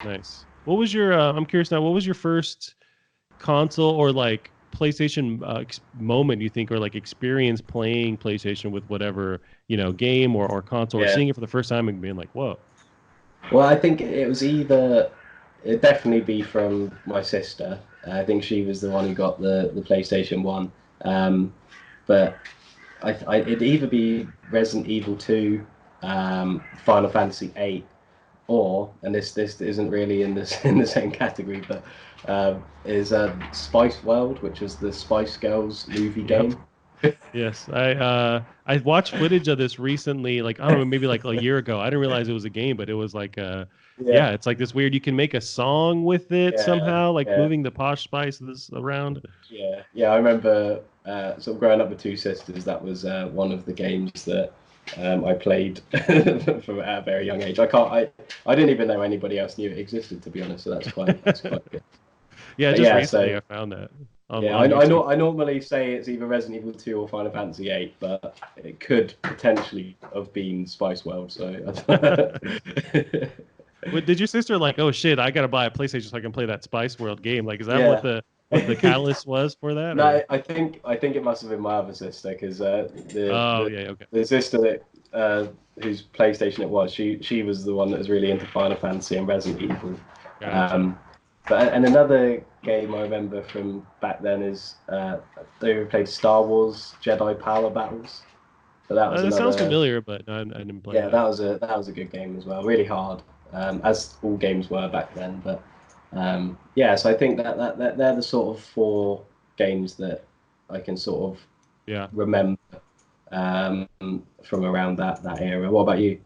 Nice. What was your? I'm curious now. What was your first console or like PlayStation moment you think, or like experience playing PlayStation with whatever game or console, or Yeah. seeing it for the first time and being like, whoa. Well, I think it was either it'd definitely be from my sister. I think she was the one who got the PlayStation One. But it'd either be Resident Evil 2, Final Fantasy 8, or this isn't really in this in the same category, but is Spice World, which was the Spice Girls movie Yep. game. Yes, I watched footage of this recently, like I don't know, maybe like a year ago. I didn't realize it was a game, but it was like Yeah, yeah, it's like this weird. You can make a song with it yeah, somehow, like yeah. from Posh Spices around. Yeah, yeah. I remember sort of growing up with two sisters. That was one of the games that I played from at a very young age. I didn't even know anybody else knew it existed, to be honest. So that's quite good. Yeah, But just yeah, recently so I found that yeah, on YouTube. I normally say it's either Resident Evil 2 or Final Fantasy 8, but it could potentially have been Spice World. So What did your sister like? Oh shit, I gotta buy a PlayStation so I can play that Spice World game. Like, is that yeah. what the catalyst was for that, No, or? I think it must have been my other sister because Oh yeah, okay, the sister that whose PlayStation it was, she was the one that was really into Final Fantasy and Resident Evil. gotcha. Um, but and another game I remember from back then is they played Star Wars Jedi Power Battles. But that was That sounds another familiar, but no, I didn't play yeah, that. that was a good game as well. Really hard, as all games were back then. But yeah, so I think that they're the sort of four games that I can sort of Yeah. remember um, from around that era. What about you?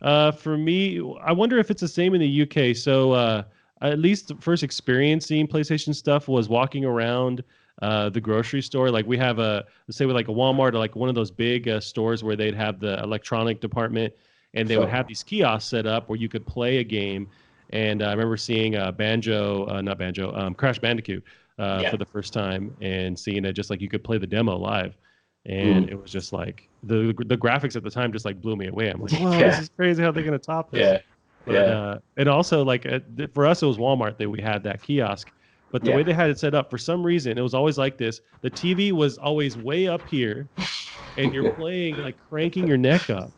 For me, I wonder if it's the same in the UK. So, at least the first experiencing PlayStation stuff was walking around the grocery store. Like we have let's say with like a Walmart or like one of those big stores where they'd have the electronic department, and they would Sure. have these kiosks set up where you could play a game. And I remember seeing not Banjo, Crash Bandicoot Yeah. for the first time, and seeing it just like you could play the demo live, and Mm. it was just like the graphics at the time just like blew me away. I'm like, whoa, this Yeah. is crazy. How they're gonna top this? Yeah. But Yeah. it also like for us it was Walmart that we had that kiosk. But the way Yeah. they had it set up, for some reason, it was always like this. The TV was always way up here, and you're playing like cranking your neck up.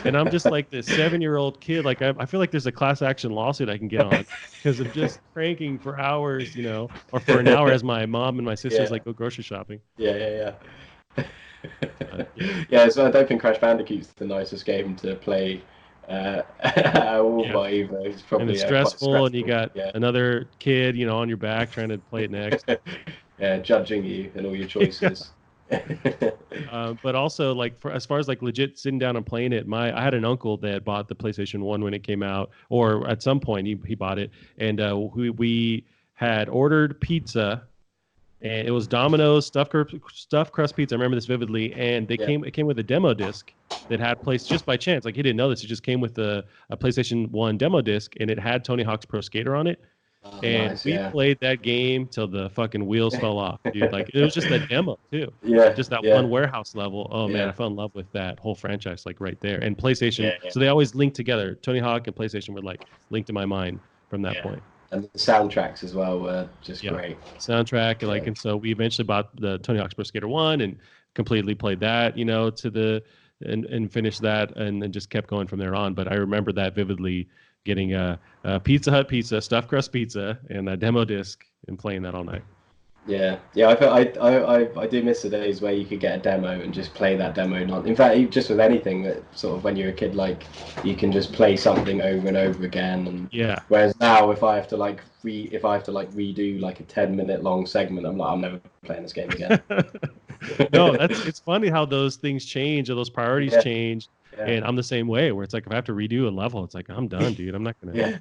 And I'm just like this 7-year old kid. Like I feel like there's a class action lawsuit I can get on because of just cranking for hours, or for an hour as my mom and my sisters Yeah. like go grocery shopping. Yeah. Yeah. Yeah. But yeah, Yeah, so I don't think Crash Bandicoot's the nicest game to play at all, yeah. but either it's And it's probably quite stressful, and you stressful. got Yeah, another kid, on your back trying to play it next. yeah, judging you and all your Yeah. choices. But also like as far as like legit sitting down and playing it, I had an uncle that bought the PlayStation One when it came out, or at some point he bought it, and we had ordered pizza, and it was Domino's stuffed crust pizza. I remember this vividly, and Yeah. it came with a demo disc that had placed just by chance. Like he didn't know this, it just came with a PlayStation One demo disc, and it had Tony Hawk's Pro Skater on it. Oh, And nice. we Yeah. played that game till the fucking wheels fell off, dude. Like it was just a demo too. Yeah. Just that one Yeah. warehouse level. Oh man, I Yeah. fell in love with that whole franchise like right there. And PlayStation, Yeah. Yeah. so they always link together. Tony Hawk and PlayStation were like linked in my mind from that Yeah. point. And the soundtracks as well were just Yeah. great. Soundtrack, like, So and so we eventually bought the Tony Hawk's Pro Skater 1 and completely played that, to the and finished that, and then just kept going from there on. But I remember that vividly, getting a Pizza Hut pizza, stuffed crust pizza, and a demo disc, and playing that all night. yeah, yeah. I do miss the days where you could get a demo and just play that demo. Not, in fact, just with anything that sort of when you're a kid, like you can just play something over and over again. And Yeah. whereas now, if I have to like redo like a 10-minute long segment, I'm like, I'm never playing this game again. No, it's funny how those things change or those priorities Yeah, change. yeah, And I'm the same way, where it's like if I have to redo a level, it's like I'm done, dude. I'm not gonna yeah,